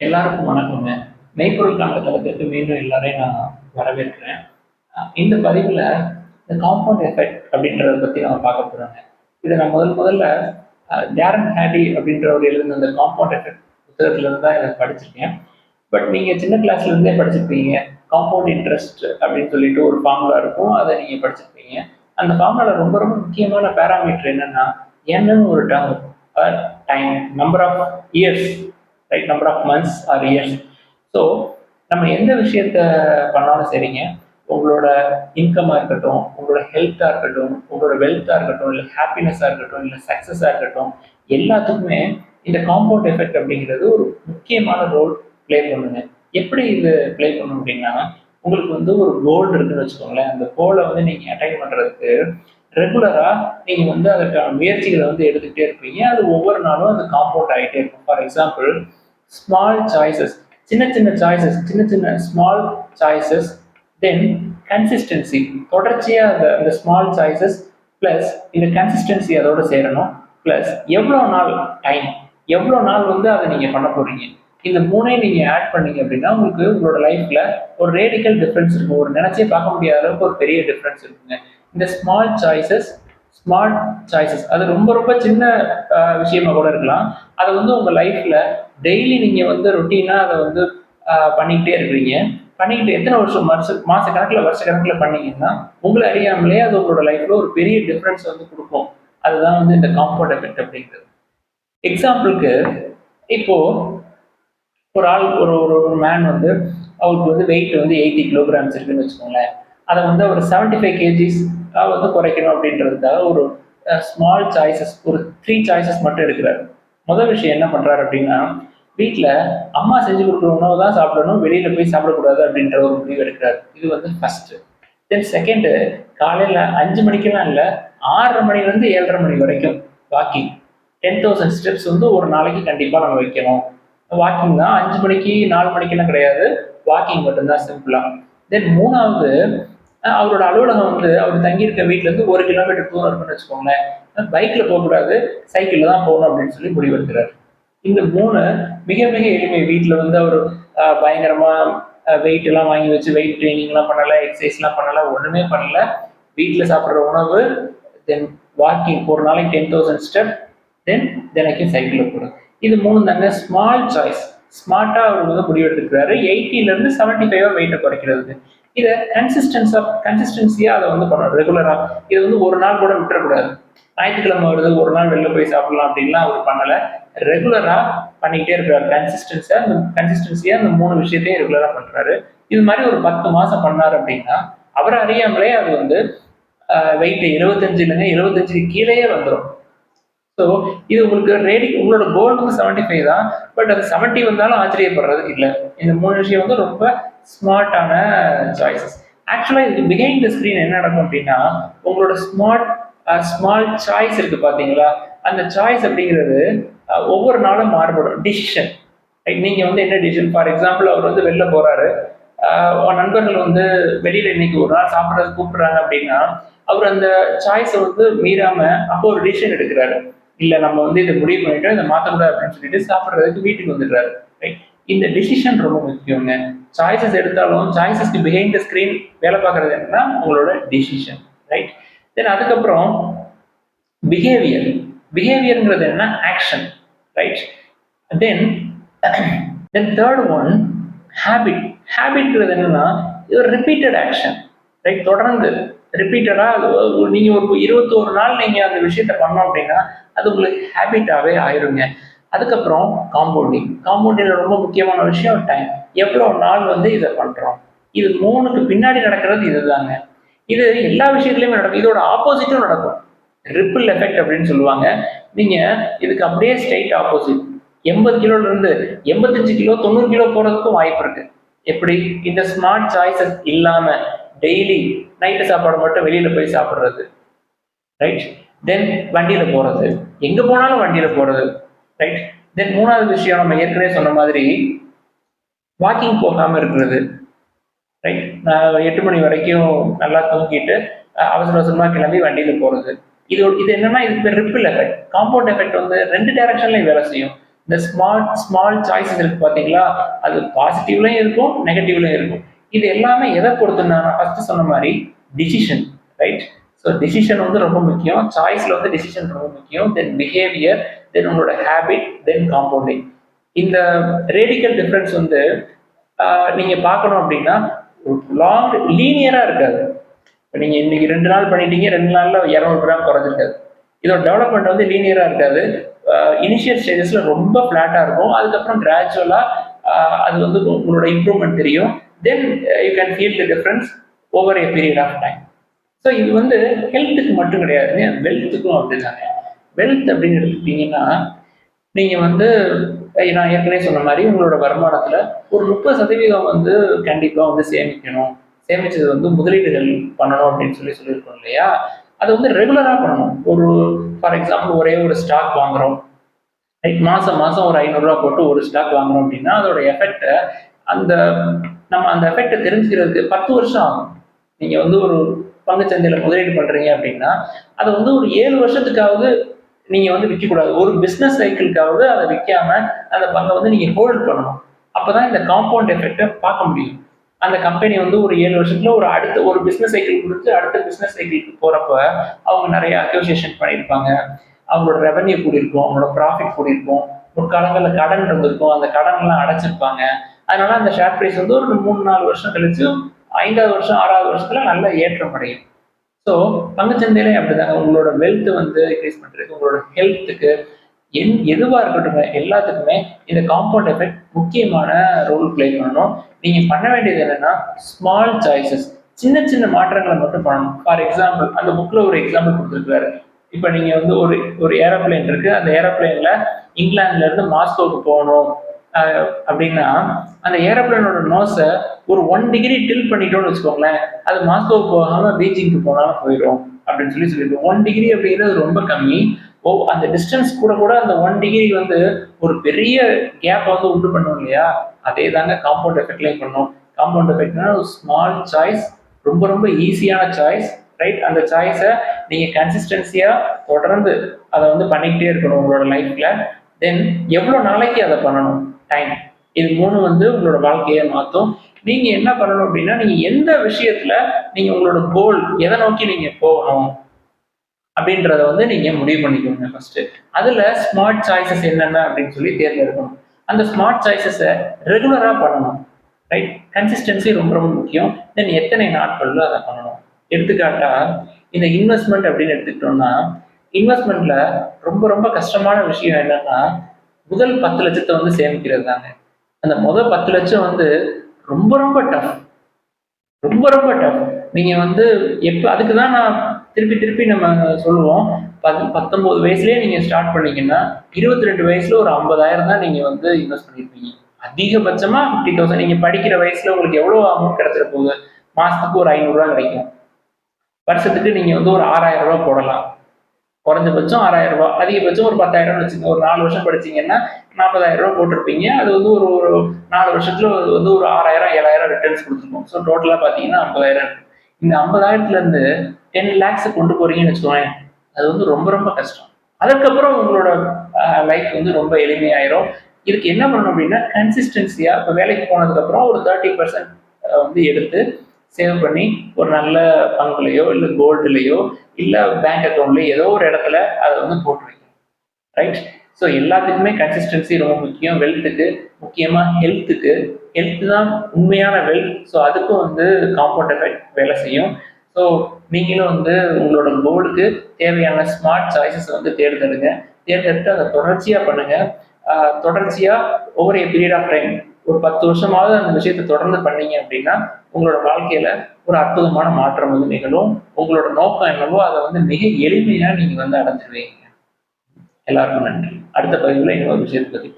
எல்லாருக்கும் வணக்கங்க. மெய்ப்பொருள் தளத்திற்கு மீண்டும் எல்லாரையும் நான் வரவேற்கிறேன். இந்த பதிவுல இந்த காம்பவுண்ட் எஃபெக்ட் அப்படின்றத பத்தி நம்ம பார்க்க போறோங்க. இத நான் முதல்ல டேரன் ஹேடி அப்படின்றவர் எழுதின அந்த காம்பவுண்ட் எஃபெக்ட் புத்தகத்துல இருந்து தான் இத படிச்சிருக்கேன். பட் நீங்க சின்ன கிளாஸ்ல இருந்தே படிச்சிருப்பீங்க. காம்பவுண்ட் இன்ட்ரெஸ்ட் அப்படின்னு சொல்லிட்டு ஒரு ஃபார்முலா இருக்கும். அத நீங்க படிச்சிருப்பீங்க. அந்த ஃபார்முலால ரொம்ப ரொம்ப முக்கியமான பேராமீட்டர் என்னன்னா, Nன்னு ஒரு டேர்ம் இருக்கும். Time, number of years, right? Number of months or years. So நம்ம எந்த விஷயத்த பண்ணாலும் சரிங்க, உங்களோட இன்கமாக இருக்கட்டும், உங்களோட ஹெல்த்தாக இருக்கட்டும், உங்களோட வெல்த்தாக இருக்கட்டும், இல்லை ஹாப்பினஸாக இருக்கட்டும், இல்லை சக்ஸஸாக இருக்கட்டும், எல்லாத்துக்குமே இந்த காம்பவுண்ட் எஃபெக்ட் அப்படிங்கிறது ஒரு முக்கியமான ரோல் ப்ளே பண்ணுங்க. எப்படி இது ப்ளே பண்ணும் அப்படின்னா, உங்களுக்கு வந்து ஒரு கோல் இருக்குன்னு வச்சுக்கோங்களேன். அந்த கோலை வந்து நீங்கள் அட்டைன் பண்ணுறதுக்கு ரெகுலராக நீங்கள் வந்து அதற்கான முயற்சிகளை வந்து எடுத்துக்கிட்டே இருப்பீங்க. அது ஒவ்வொரு நாளும் அந்த காம்பவுண்ட் ஆகிட்டே இருக்கும். ஃபார் எக்ஸாம்பிள், ஸ்மால் சாய்ஸஸ், சின்ன சின்ன சாய்ஸஸ், சின்ன சின்ன ஸ்மால் சாய்ஸஸ், தென் கன்சிஸ்டன்சி, தொடர்ச்சியாக அந்த ஸ்மால் சாய்ஸஸ் ப்ளஸ் இந்த கன்சிஸ்டன்சி அதோட சேரணும். ப்ளஸ் எவ்வளோ நாள் டைம், எவ்வளோ நாள் வந்து அதை நீங்கள் பண்ண போகிறீங்க. இந்த மூணையும் நீங்கள் ஆட் பண்ணீங்க அப்படின்னா உங்களுக்கு உங்களோட லைஃப்பில் ஒரு ரேடிக்கல் டிஃப்ரென்ஸ் இருக்கும். ஒரு நினச்சே பார்க்க முடியாத அளவுக்கு ஒரு பெரிய டிஃப்ரென்ஸ் இருக்குங்க. இந்த ஸ்மால் சாய்ஸஸ் அது ரொம்ப ரொம்ப சின்ன விஷயமா கூட இருக்கலாம். அதை வந்து உங்கள் லைஃப்பில் டெய்லி நீங்கள் வந்து ரொட்டீனாக அதை வந்து பண்ணிக்கிட்டே இருக்கிறீங்க. பண்ணிக்கிட்டு எத்தனை வருஷம் மாச கணக்கில் வருஷ கணக்கில் பண்ணீங்கன்னா உங்களை அறியாமலே அது உங்களோட லைஃப்பில் ஒரு பெரிய டிஃப்ரென்ஸ் வந்து கொடுக்கும். அதுதான் வந்து இந்த காம்பவுண்ட் எஃபெக்ட் அப்படிங்கிறது. எக்ஸாம்பிளுக்கு, இப்போ ஒரு ஆள், ஒரு மேன் வந்து அவருக்கு வந்து வெயிட் வந்து 80 கிலோகிராம்ஸ் இருக்குன்னு வச்சுக்கோங்களேன். அதை வந்து அவர் 75 கேஜிஸ் வந்து குறைக்கணும் அப்படின்றதுக்காக ஒரு ஸ்மால் சாய்ஸஸ், ஒரு 3 சாய்ஸஸ் மட்டும் எடுக்கிறாரு. முதல் விஷயம் என்ன பண்றாரு அப்படின்னா, வீட்டில் அம்மா செஞ்சு கொடுக்குற உணவு தான் சாப்பிடணும், வெளியில போய் சாப்பிடக்கூடாது அப்படின்ற ஒரு முடிவு எடுக்கிறாரு. இது வந்து ஃபர்ஸ்ட். தென் செகண்டு, காலையில் 5 மணிக்கெல்லாம் இல்லை, 6:30 மணிலேருந்து 7:30 மணி வரைக்கும் வாக்கிங். 10,000 ஸ்டெப்ஸ் வந்து ஒரு நாளைக்கு கண்டிப்பாக நம்ம வைக்கணும். வாக்கிங் தான், 5 மணிக்கு 4 மணிக்கெல்லாம் கிடையாது, வாக்கிங் மட்டும்தான் சிம்பிளா. தென் மூணாவது, அவரோட அலுவலகம் வந்து அவர் தங்கியிருக்க வீட்டிலேருந்து 1 கிலோமீட்டர் தூரம் இருக்குன்னு வச்சுக்கோங்களேன். பைக்கில் போகக்கூடாது, சைக்கிளில் தான் போகணும் அப்படின்னு சொல்லி முடிவெடுக்கிறார். இந்த 3 மிக மிக எளிமை. வீட்டில் வந்து அவர் பயங்கரமாக வெயிட் எல்லாம் வாங்கி வச்சு வெயிட் ட்ரைனிங்லாம் பண்ணலை, எக்ஸசைஸ்லாம் பண்ணலை, ஒன்றுமே பண்ணல. வீட்டில் சாப்பிட்ற உணவு, தென் வாக்கிங், ஒரு நாளைக்கு 10,000 ஸ்டெப், தென் தினைக்கும் சைக்கிளில் போகிறது. இது 3 தாங்க ஸ்மால் சாய்ஸ். ஸ்மார்ட்டாக அவர் வந்து முடிவெடுத்துக்கிறாரு 80லேருந்து 75 வெயிட்டை குறைக்கிறதுக்கு. இதை கன்சிஸ்டன்சியாக அதை வந்து பண்ணணும் ரெகுலராக. இது வந்து ஒரு நாள் கூட விட்டுறக்கூடாது. ஞாயிற்றுக்கிழமை வருது, ஒரு நாள் வெளில போய் சாப்பிடலாம் அப்படின்லாம் அவர் பண்ணலை. ரெகுலராக பண்ணிக்கிட்டே இருக்கிறார். கன்சிஸ்டன்சியாக அந்த 3 விஷயத்தையும் ரெகுலராக பண்ணுறாரு. இது மாதிரி ஒரு 10 மாதம் பண்ணார் அப்படின்னா அவரை அறியாமலே அது வந்து வெயிட் 75லேருந்து 75க்கு கீழேயே வந்துடும். ஸோ இது உங்களுக்கு உங்களோட கோல் வந்து 75 தான். பட் அது 70 வந்தாலும் ஆச்சரியப்படுறதுக்கு இல்லை. இந்த 3 விஷயம் வந்து ரொம்ப ஸ்மார்ட்டான சாய்ஸஸ். ஆக்சுவலாக இதுக்கு பிஹைண்ட் த ஸ்க்ரீன் என்ன நடக்கும் அப்படின்னா, உங்களோட ஸ்மால் சாய்ஸ் இருக்கு பார்த்தீங்களா, அந்த சாய்ஸ் அப்படிங்கிறது ஒவ்வொரு நாளும் மாறுபடும். டிசிஷன், நீங்கள் வந்து என்ன டிசிஷன், ஃபார் எக்ஸாம்பிள் அவர் வந்து வெளில போகிறாரு, நண்பர்கள் வந்து வெளியில் இன்னைக்கு ஒரு நாள் சாப்பிட்றது கூப்பிடுறாங்க அப்படின்னா அவர் அந்த சாய்ஸை வந்து மீறாம அப்போ ஒரு டிசிஷன் எடுக்கிறாரு. இல்லை நம்ம வந்து இதை முடிவு பண்ணிட்டோம், இதை மாற்றக்கூடாது அப்படின்னு சொல்லிட்டு சாப்பிட்றதுக்கு வீட்டுக்கு வந்துடுறாரு. ரைட்? இந்த டிசிஷன் ரொம்ப முக்கியங்க. சாய்ஸஸ் எடுத்தாலும் சாய்ஸஸ்க்கு பிஹைண்ட் த ஸ்க்ரீன் வேலை பார்க்கறது என்னன்னா உங்களோட டிசிஷன். ரைட்? தென் அதுக்கப்புறம் பிஹேவியர்ங்கிறது என்ன, action. Right? Then third one, ஹேபிட்ங்கிறது என்னன்னா இது ஒரு ரிப்பீட்டட் ஆக்ஷன். ரைட்? தொடர்ந்து ரிப்பீட்டடாக நீங்கள் ஒரு 21 நாள் நீங்கள் அந்த விஷயத்த பண்ணோம் அப்படின்னா அது உங்களுக்கு ஹேபிட்டாகவே ஆயிருங்க. அதுக்கப்புறம் காம்பவுண்டிங் ரொம்ப முக்கியமான விஷயம் டைம். எவ்வளோ நாள் வந்து இதை பண்ணுறோம். இது 3க்கு பின்னாடி நடக்கிறது இதுதாங்க. இது எல்லா விஷயத்துலையுமே நடக்கும். இதோட ஆப்போசிட்டும் நடக்கும். ரிப்பிள் எஃபெக்ட் அப்படின்னு சொல்லுவாங்க. நீங்கள் இதுக்கு அப்படியே ஸ்ட்ரெயிட் ஆப்போசிட், 80 கிலோலேருந்து 85 கிலோ 90 கிலோ போகிறதுக்கும் வாய்ப்பு இருக்கு. எப்படி? இந்த ஸ்மார்ட் சாய்ஸஸ் இல்லாமல் டெய்லி நைட்டு சாப்பாடு மட்டும் வெளியில் போய் சாப்பிட்றது. ரைட்? தென் வண்டியில் போகிறது, எங்கே போனாலும் வண்டியில் போகிறது. ரைட்? தென் மூணாவது விஷயம், நம்ம ஏற்கனவே சொன்ன மாதிரி வாக்கிங் போகாமல் இருக்கிறது. ரைட்? நான் 8 மணி வரைக்கும் நல்லா தூங்கிட்டு அவசர அவசரமாக கிளம்பி வண்டியில் போகிறது. இது என்னன்னா இது ரிப்பிள் எஃபெக்ட். காம்பவுண்ட் எஃபெக்ட் வந்து 2 டைரக்ஷன்லையும் வேலை செய்யும். இந்த ஸ்மால் சாய்ஸஸ் இருக்கு பார்த்தீங்களா, அது பாசிட்டிவ்லையும் இருக்கும், நெகட்டிவ்லையும் இருக்கும். இது எல்லாமே எதை பொறுத்துனா, நான் ஃபர்ஸ்ட் சொன்ன மாதிரி டிசிஷன், ரைட்? ஸோ டிசிஷன் வந்து ரொம்ப முக்கியம். சாய்ஸில் வந்து டிசிஷன் ரொம்ப முக்கியம். தென் பிஹேவியர், தென் உங்களோட ஹேபிட், தென் காம்பவுண்டிங். இந்த ரேடிக்கல் டிஃப்ரென்ஸ் வந்து நீங்கள் பார்க்கணும் அப்படின்னா லாங் லீனியராக இருக்காது. இப்போ நீங்கள் இன்னைக்கு 2 நாள் பண்ணிட்டீங்க, 2 நாளில் 200 கிராம் குறைஞ்சிருக்காது. இதோட டெவலப்மெண்ட் வந்து லீனியராக இருக்காது. இனிஷியல் ஸ்டேஜஸில் ரொம்ப ஃப்ளாட்டாக இருக்கும். அதுக்கப்புறம் கிராஜுவலாக அது வந்து உங்களோட இம்ப்ரூவ்மெண்ட் தெரியும். Then you can feel the difference over a period of time. So இது வந்து ஹெல்த்துக்கு மட்டும் கிடையாதுங்க, வெல்த்துக்கும் அப்படிதாங்க. வெல்த் அப்படின்னு எடுத்துக்கிட்டீங்கன்னா, நீங்கள் வந்து நான் ஏற்கனவே சொன்ன மாதிரி உங்களோட வருமானத்தில் ஒரு 30% வந்து கண்டிப்பாக வந்து சேமிக்கணும். சேமிச்சது வந்து முதலீடுகள் பண்ணணும் அப்படின்னு சொல்லியிருக்கோம் இல்லையா? அதை வந்து ரெகுலராக பண்ணணும். ஒரு ஃபார் எக்ஸாம்பிள் ஒரே ஒரு ஸ்டாக் வாங்குறோம், ரைட்? மாதம் மாதம் ஒரு 500 ரூபா போட்டு ஒரு ஸ்டாக் வாங்குறோம் அப்படின்னா அதோட எஃபெக்டை அந்த நம்ம அந்த எஃபெக்டை தெரிஞ்சுக்கிறதுக்கு 10 வருஷம் ஆகும். நீங்கள் வந்து ஒரு பங்குச்சந்தையில் முதலீடு பண்ணுறீங்க அப்படின்னா அதை வந்து ஒரு 7 வருஷத்துக்காவது நீங்கள் வந்து விற்கக்கூடாது. ஒரு பிஸ்னஸ் சைக்கிளுக்காவது அதை விற்காம அந்த பங்கை வந்து நீங்கள் ஹோல்ட் பண்ணணும். அப்போ தான் இந்த காம்பவுண்ட் எஃபெக்டை பார்க்க முடியும். அந்த கம்பெனி வந்து ஒரு 7 வருஷத்துல ஒரு அடுத்த ஒரு பிஸ்னஸ் சைக்கிள் கொடுத்து அடுத்த பிஸ்னஸ் சைக்கிளுக்கு போகிறப்ப அவங்க நிறைய அக்யூசியேஷன் பண்ணியிருப்பாங்க, அவங்களோட ரெவன்யூ கூடியிருக்கும், அவங்களோட ப்ராஃபிட் கூடியிருக்கும், முற்காலங்களில் கடன் இருந்திருக்கும், அந்த கடன்லாம் அடைச்சிருப்பாங்க. அதனால அந்த ஷேர் ப்ரைஸ் வந்து ஒரு 3-4 வருஷம் கழிச்சு 5வது வருஷம் 6வது வருஷத்துல நல்ல ஏற்றம் அடையும். ஸோ பங்குச்சந்தையிலே அப்படிதாங்க. உங்களோட வெல்த் வந்து இன்க்ரீஸ் பண்ணுறதுக்கு, உங்களோட ஹெல்த்துக்கு, எதுவாக இருக்கட்டும் எல்லாத்துக்குமே இந்த காம்பவுண்ட் எஃபெக்ட் முக்கியமான ரோல் பிளே பண்ணணும். நீங்கள் பண்ண வேண்டியது என்னன்னா ஸ்மால் சாய்ஸஸ், சின்ன சின்ன மாற்றங்களை மட்டும் பண்ணணும். ஃபார் எக்ஸாம்பிள் அந்த புக்கில் ஒரு எக்ஸாம்பிள் கொடுத்துருக்காரு. இப்போ நீங்கள் வந்து ஒரு ஏரோப்ளேன் இருக்கு, அந்த ஏரோப்ளேனில் இங்கிலாந்துலேருந்து மாஸ்கோவுக்கு போகணும் அப்படின்னா அந்த ஏரோப்ளேனோட நோஸை ஒரு 1 டிகிரி டில் பண்ணிட்டோம்னு வச்சுக்கோங்களேன், அது மாஸ்கோவுக்கு போகாமல் பீஜிங்க்கு போனாலும் போயிடும் அப்படின்னு சொல்லிட்டு 1 டிகிரி அப்படிங்கிறது ரொம்ப கம்மி. அந்த டிஸ்டன்ஸ் கூட கூட அந்த 1 டிகிரி வந்து ஒரு பெரிய கேப் வந்து உண்டு பண்ணும் இல்லையா? அதே தாங்க காம்பவுண்ட் எஃபெக்ட்லையும் பண்ணும். காம்பவுண்ட் எஃபெக்ட்னா ஒரு ஸ்மால் சாய்ஸ், ரொம்ப ரொம்ப ஈஸியான சாய்ஸ், ரைட்? அந்த சாய்ஸை நீங்கள் கன்சிஸ்டன்சியாக தொடர்ந்து அதை வந்து பண்ணிக்கிட்டே இருக்கணும் உங்களோட லைஃப்ல. தென் எவ்வளோ நாளைக்கு அதை பண்ணணும், டைம், இது 3 வந்து உங்களோட வாழ்க்கையை மாற்றும். நீங்க என்ன பண்ணணும் அப்படின்னா, நீங்க எந்த விஷயத்துல நீங்க உங்களோட கோல் எதை நோக்கி நீங்க போகணும் அப்படின்றத வந்து நீங்க முடிவு பண்ணிக்கோங்க ஃபர்ஸ்ட். அதுல ஸ்மார்ட் சாய்ஸஸ் என்னென்ன அப்படின்னு சொல்லி தேர்ந்தெடுக்கணும். அந்த ஸ்மார்ட் சாய்ஸஸை ரெகுலரா பண்ணணும், ரைட்? கன்சிஸ்டன்சி ரொம்ப ரொம்ப முக்கியம். தென் எத்தனை நாட்கள்ல அதை பண்ணணும். எடுத்துக்காட்டா இந்த இன்வெஸ்ட்மெண்ட் அப்படின்னு எடுத்துக்கிட்டோம்னா, இன்வெஸ்ட்மெண்ட்ல ரொம்ப ரொம்ப கஷ்டமான விஷயம் என்னன்னா முதல் 10 லட்சத்தை வந்து சேமிக்கிறது தாங்க. அந்த முதல் 10 லட்சம் வந்து ரொம்ப ரொம்ப டஃப், ரொம்ப ரொம்ப டஃப். நீங்க வந்து எப்போ அதுக்கு தான் நான் திருப்பி திருப்பி நம்ம சொல்லுவோம், 19 வயசுலயே நீங்க ஸ்டார்ட் பண்ணீங்கன்னா 22 வயசுல ஒரு 50,000 தான் நீங்க வந்து இன்வெஸ்ட் பண்ணிருப்பீங்க. அதிகபட்சமா 50,000. நீங்க படிக்கிற வயசுல உங்களுக்கு எவ்வளவு அமௌண்ட் கிடைச்சிட போகுது? மாசத்துக்கு ஒரு 500 ரூபாய் கிடைக்கும். வருஷத்துக்கு நீங்க வந்து ஒரு 6,000 ரூபாய் போடலாம். குறைஞ்சபட்சம் 6,000 ரூபாய், அதிகபட்சம் ஒரு 10,000 வச்சுங்க. ஒரு 4 வருஷம் படிச்சீங்கன்னா 40,000 ரூபாய் போட்டிருப்பீங்க. அது வந்து ஒரு ஒரு 4 வருஷத்துல வந்து ஒரு 6,000 7,000 ரிட்டர்ன்ஸ் கொடுத்துருக்கும். ஸோ டோட்டலா பாத்தீங்கன்னா 50,000. இந்த 50,000த்துல இருந்து 10 lakhs கொண்டு போறீங்கன்னு வச்சுக்கோங்க, அது வந்து ரொம்ப ரொம்ப கஷ்டம். அதுக்கப்புறம் உங்களோட லைஃப் வந்து ரொம்ப எளிமையாயிரும். இதுக்கு என்ன பண்ணணும் அப்படின்னா கன்சிஸ்டன்சியா இப்போ வேலைக்கு போனதுக்கு அப்புறம் ஒரு 30% வந்து எடுத்து சேவ் பண்ணி ஒரு நல்ல பங்குலையோ இல்லை கோல்டுலையோ இல்லை பேங்க் அக்கௌண்ட்லையோ ஏதோ ஒரு இடத்துல அதை வந்து போட்டு வைக்கணும், ரைட்? ஸோ எல்லாத்துக்குமே கன்சிஸ்டன்சி ரொம்ப முக்கியம். வெல்த்துக்கு, முக்கியமாக ஹெல்த்துக்கு. ஹெல்த் தான் உண்மையான வெல்த். ஸோ அதுக்கும் வந்து காம்பவுண்ட் எஃபெக்ட் வேலை செய்யும். ஸோ நீங்களும் வந்து உங்களோட கோலுக்கு தேவையான ஸ்மார்ட் சாய்ஸஸ் வந்து தேர்ந்தெடுங்க. தேர்ந்தெடுத்து அதை தொடர்ச்சியாக பண்ணுங்க. தொடர்ச்சியாக ஒவ்வொரு பீரியட் ஆஃப் டைம் ஒரு 10 வருஷமாவது அந்த விஷயத்தை தொடர்ந்து பண்ணீங்க அப்படின்னா உங்களோட வாழ்க்கையில ஒரு அற்புதமான மாற்றம் வந்து நிகழும். உங்களோட நோக்கம் என்னவோ அதை வந்து மிக எளிமையா நீங்க வந்து அடைஞ்சிருவீங்க. எல்லாருக்கும் நன்றி. அடுத்த பதிவுல இன்னொரு விஷயத்தை பத்தி